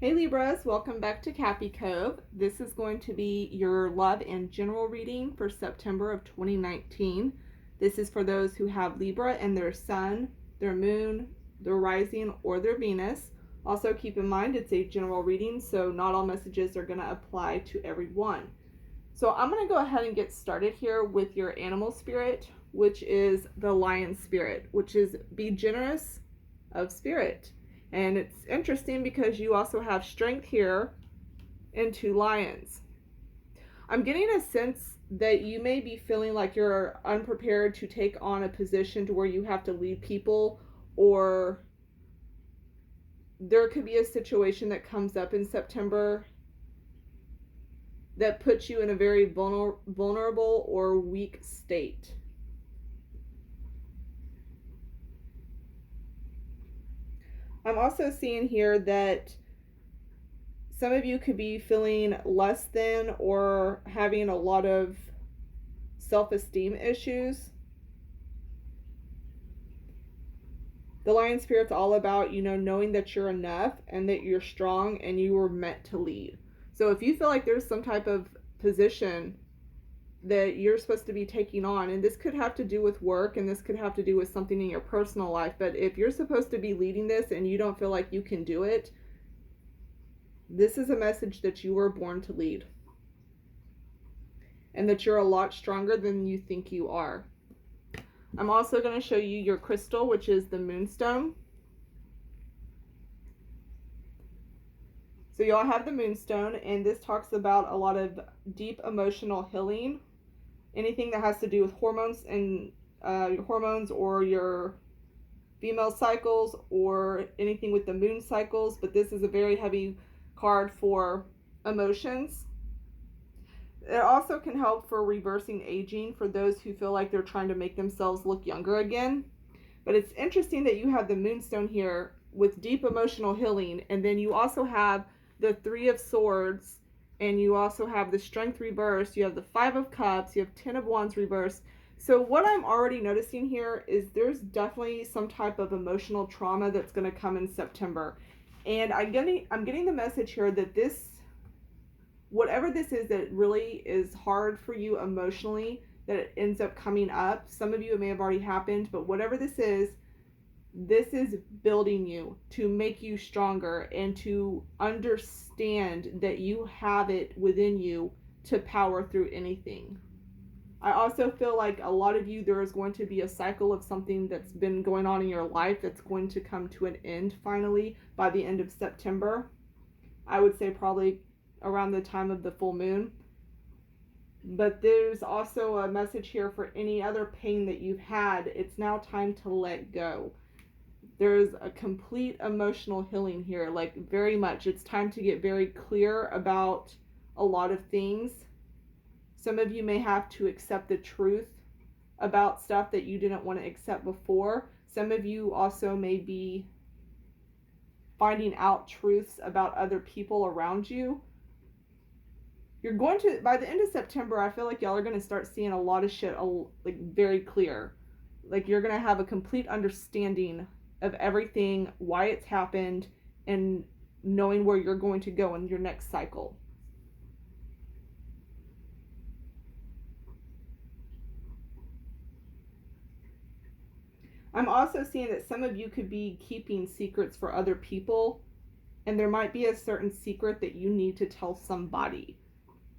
Hey Libras, welcome back to Cappy Cove. This is going to be your love and general reading for September of 2019. This is for those who have Libra and their sun, their moon, their rising, or their Venus. Also keep in mind it's a general reading, so not all messages are going to apply to everyone. So I'm going to go ahead and get started here with your animal spirit, which is the lion spirit, which is be generous of spirit. And it's interesting because you also have strength here in 2 lions. I'm getting a sense that you may be feeling like you're unprepared to take on a position to where you have to lead people, or there could be a situation that comes up in September that puts you in a very vulnerable or weak state. I'm also seeing here that some of you could be feeling less than or having a lot of self-esteem issues. The lion spirit's all about, knowing that you're enough and that you're strong and you were meant to lead. So if you feel like there's some type of position that you're supposed to be taking on, and this could have to do with work and this could have to do with something in your personal life, but if you're supposed to be leading this and you don't feel like you can do it, this is a message that you were born to lead and that you're a lot stronger than you think you are. I'm also going to show you your crystal, which is the moonstone. So y'all have the moonstone, and this talks about a lot of deep emotional healing. Anything that has to do with hormones and your hormones or your female cycles or anything with the moon cycles. But this is a very heavy card for emotions. It also can help for reversing aging for those who feel like they're trying to make themselves look younger again. But it's interesting that you have the moonstone here with deep emotional healing, and then you also have the 3 of Swords, and you also have the Strength reversed, you have the 5 of Cups, you have 10 of Wands reversed. So what I'm already noticing here is there's definitely some type of emotional trauma that's going to come in September. And I'm getting the message here that this, whatever this is that really is hard for you emotionally, that it ends up coming up. Some of you, it may have already happened, but whatever this is building you to make you stronger and to understand that you have it within you to power through anything. I also feel like a lot of you, there is going to be a cycle of something that's been going on in your life that's going to come to an end finally by the end of September. I would say probably around the time of the full moon. But there's also a message here for any other pain that you've had. It's now time to let go. There's a complete emotional healing here, like very much. It's time to get very clear about a lot of things. Some of you may have to accept the truth about stuff that you didn't want to accept before. Some of you also may be finding out truths about other people around you. You're going to, by the end of September, I feel like y'all are going to start seeing a lot of shit like very clear. Like you're going to have a complete understanding of everything, why it's happened, and knowing where you're going to go in your next cycle. I'm also seeing that some of you could be keeping secrets for other people, and there might be a certain secret that you need to tell somebody.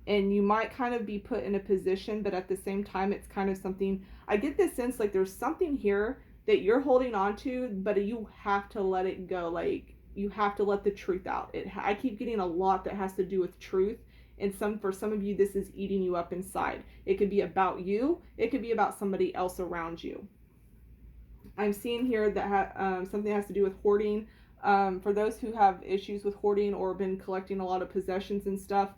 And you might kind of be put in a position, but at the same time, it's kind of something, I get this sense like there's something here that you're holding on to, but you have to let it go. Like you have to let the truth out. I keep getting a lot that has to do with truth, and for some of you, this is eating you up inside. It could be about you. It could be about somebody else around you. I'm seeing here that something has to do with hoarding. For those who have issues with hoarding or been collecting a lot of possessions and stuff,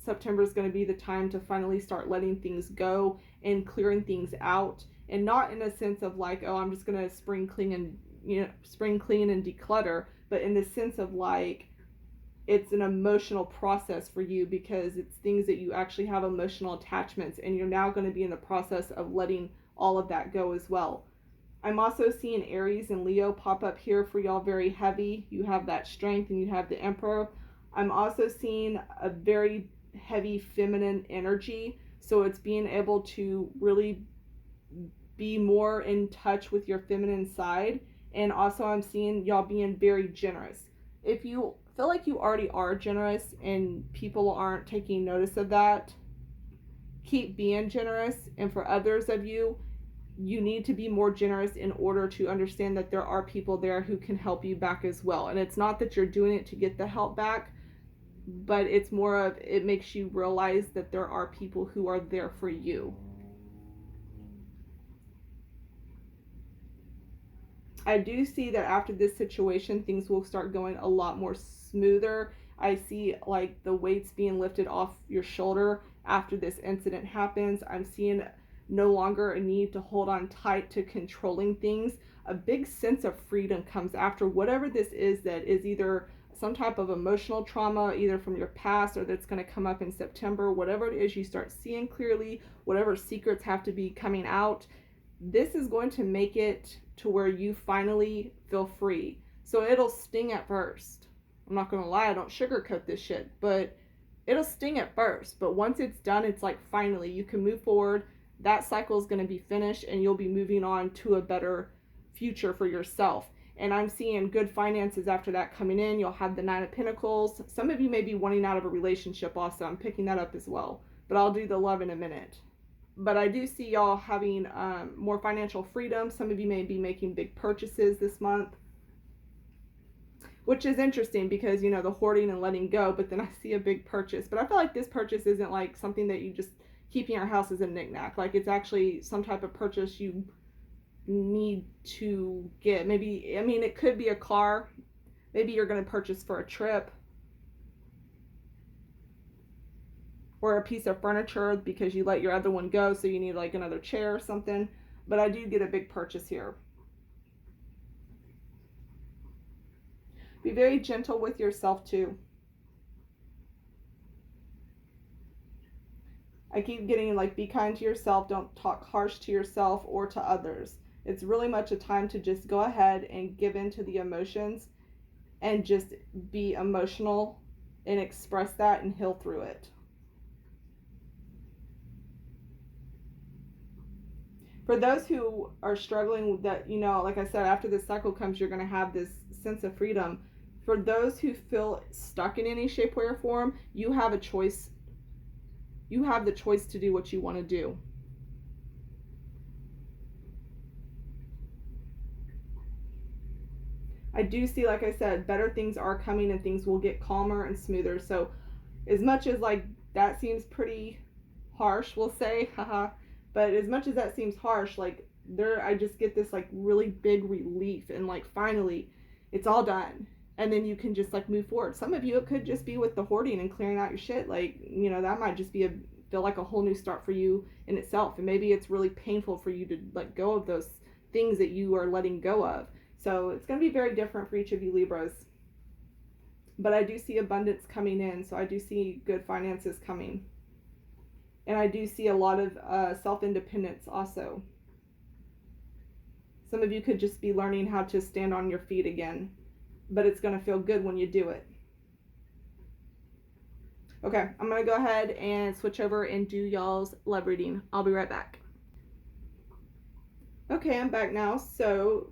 September is going to be the time to finally start letting things go and clearing things out, and not in a sense of like, oh, I'm just going to spring clean and declutter, but in the sense of like it's an emotional process for you because it's things that you actually have emotional attachments, and you're now going to be in the process of letting all of that go as well. I'm also seeing Aries and Leo pop up here for y'all very heavy. You have that strength and you have the Emperor. I'm also seeing a very heavy feminine energy. So it's being able to really be more in touch with your feminine side. And also, I'm seeing y'all being very generous. If you feel like you already are generous and people aren't taking notice of that, keep being generous. And for others of you, you need to be more generous in order to understand that there are people there who can help you back as well. And it's not that you're doing it to get the help back, but it's more of it makes you realize that there are people who are there for you. I do see that after this situation, things will start going a lot more smoother. I see like the weights being lifted off your shoulder after this incident happens. I'm seeing no longer a need to hold on tight to controlling things. A big sense of freedom comes after whatever this is that is either some type of emotional trauma, either from your past or that's going to come up in September. Whatever it is, you start seeing clearly, whatever secrets have to be coming out. This is going to make it to where you finally feel free. So it'll sting at first. I'm not going to lie, I don't sugarcoat this shit, but it'll sting at first. But once it's done, it's like finally you can move forward. That cycle is going to be finished and you'll be moving on to a better future for yourself. And I'm seeing good finances after that coming in. You'll have the 9 of Pentacles. Some of you may be wanting out of a relationship also. I'm picking that up as well. But I'll do the love in a minute. But I do see y'all having more financial freedom. Some of you may be making big purchases this month, which is interesting because, you know, the hoarding and letting go, but then I see a big purchase. But I feel like this purchase isn't like something that you just keep in your house as a knickknack. Like it's actually some type of purchase you need to get. Maybe, I mean, it could be a car. Maybe you're going to purchase for a trip. Or a piece of furniture because you let your other one go, so you need like another chair or something. But I do get a big purchase here. Be very gentle with yourself too. I keep getting like, be kind to yourself. Don't talk harsh to yourself or to others. It's really much a time to just go ahead and give in to the emotions and just be emotional and express that and heal through it. For those who are struggling with that, you know, like I said, after this cycle comes, you're going to have this sense of freedom. For those who feel stuck in any shape, way, or form, you have a choice. You have the choice to do what you want to do. I do see, like I said, better things are coming and things will get calmer and smoother. So as much as like that seems pretty harsh, we'll say, haha. But as much as that seems harsh, like I just get this like really big relief and like finally it's all done. And then you can just like move forward. Some of you, it could just be with the hoarding and clearing out your shit. Like, you know, that might just be feel like a whole new start for you in itself. And maybe it's really painful for you to let go of those things that you are letting go of. So it's going to be very different for each of you Libras. But I do see abundance coming in. So I do see good finances coming. And I do see a lot of self-independence also. Some of you could just be learning how to stand on your feet again. But it's going to feel good when you do it. Okay, I'm going to go ahead and switch over and do y'all's love reading. I'll be right back. Okay, I'm back now. So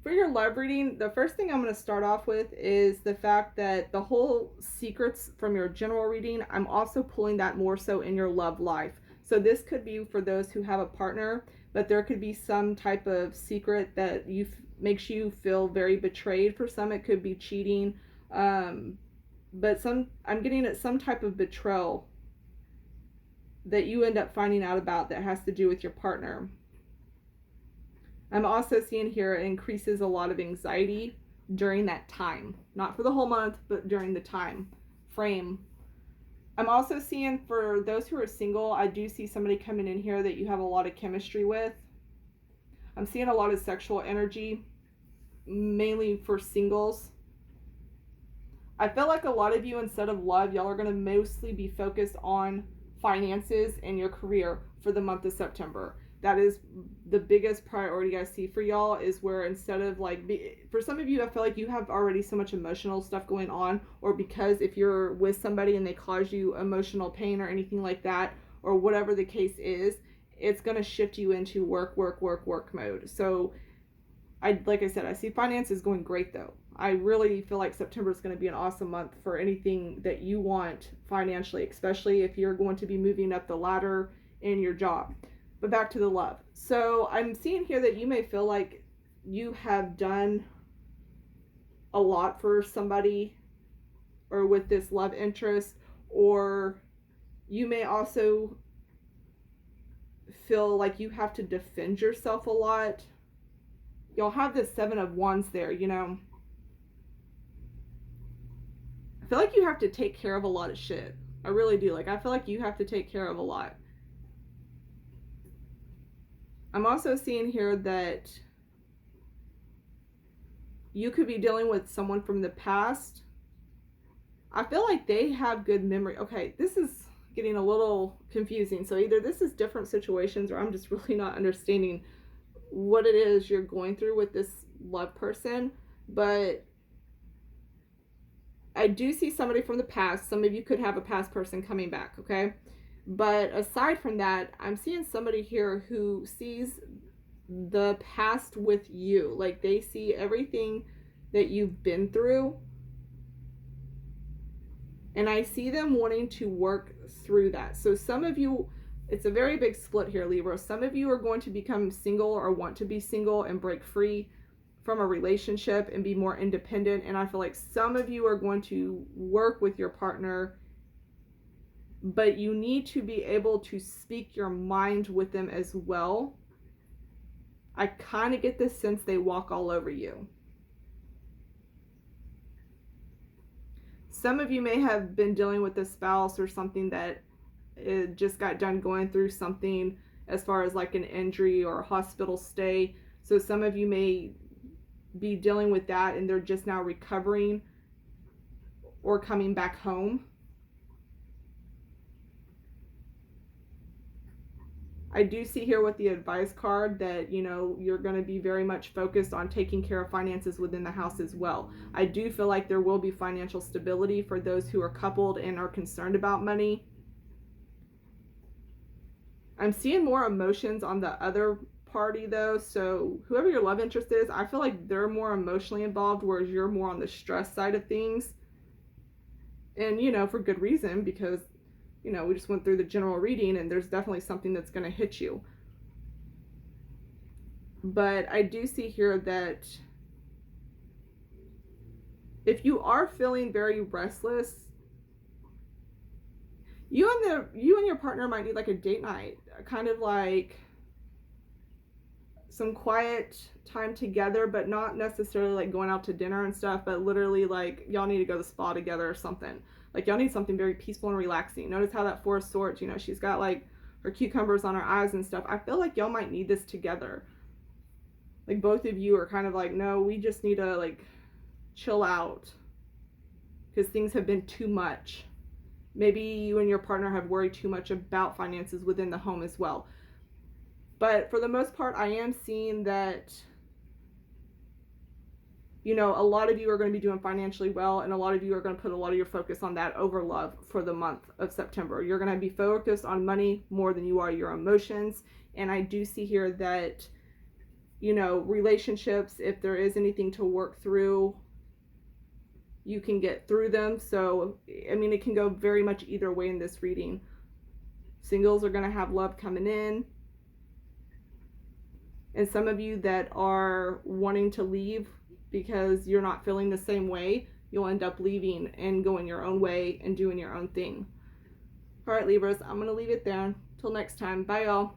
for your love reading, the first thing I'm going to start off with is the fact that the whole secrets from your general reading, I'm also pulling that more so in your love life. So this could be for those who have a partner, but there could be some type of secret that makes you feel very betrayed. For some, it could be cheating. But I'm getting at some type of betrayal that you end up finding out about that has to do with your partner. I'm also seeing here it increases a lot of anxiety during that time. Not for the whole month, but during the time frame. I'm also seeing for those who are single, I do see somebody coming in here that you have a lot of chemistry with. I'm seeing a lot of sexual energy, mainly for singles. I feel like a lot of you, instead of love, y'all are going to mostly be focused on finances and your career for the month of September. That is the biggest priority I see for y'all, is where instead of for some of you, I feel like you have already so much emotional stuff going on, or because if you're with somebody and they cause you emotional pain or anything like that, or whatever the case is, it's going to shift you into work mode. So like I said, I see finances going great though. I really feel like September is going to be an awesome month for anything that you want financially, especially if you're going to be moving up the ladder in your job. But back to the love. So I'm seeing here that you may feel like you have done a lot for somebody or with this love interest, or you may also feel like you have to defend yourself a lot. You'll have the 7 of Wands there, you know. I feel like you have to take care of a lot of shit. I really do. Like, I feel like you have to take care of a lot. I'm also seeing here that you could be dealing with someone from the past. I feel like they have good memory. Okay, this is getting a little confusing. So either this is different situations, or I'm just really not understanding what it is you're going through with this love person. But I do see somebody from the past. Some of you could have a past person coming back, okay? But aside from that, I'm seeing somebody here who sees the past with you. Like, they see everything that you've been through. And I see them wanting to work through that. So some of you, it's a very big split here, Libra. Some of you are going to become single or want to be single and break free from a relationship and be more independent. And I feel like some of you are going to work with your partner, but you need to be able to speak your mind with them as well. I kind of get this sense they walk all over you. Some of you may have been dealing with a spouse or something that just got done going through something as far as like an injury or a hospital stay. So some of you may be dealing with that and they're just now recovering or coming back home. I do see here with the advice card that, you know, you're going to be very much focused on taking care of finances within the house as well. I do feel like there will be financial stability for those who are coupled and are concerned about money. I'm seeing more emotions on the other party though. So whoever your love interest is, I feel like they're more emotionally involved, whereas you're more on the stress side of things. And, you know, for good reason, because you know, we just went through the general reading and there's definitely something that's going to hit you. But I do see here that if you are feeling very restless, you and your partner might need like a date night, kind of like some quiet time together, but not necessarily like going out to dinner and stuff, but literally like y'all need to go to the spa together or something. Like, y'all need something very peaceful and relaxing. Notice how that 4 of Swords, you know, she's got like her cucumbers on her eyes and stuff. I feel like y'all might need this together. Like, both of you are kind of like, no, we just need to like chill out because things have been too much. Maybe you and your partner have worried too much about finances within the home as well. But for the most part, I am seeing that, you know, a lot of you are going to be doing financially well, and a lot of you are going to put a lot of your focus on that over love for the month of September. You're going to be focused on money more than you are your emotions. And I do see here that, you know, relationships, if there is anything to work through, you can get through them. So, I mean, it can go very much either way in this reading. Singles are going to have love coming in. And some of you that are wanting to leave because you're not feeling the same way, you'll end up leaving and going your own way and doing your own thing. All right, Libras, I'm going to leave it there. Till next time. Bye, y'all.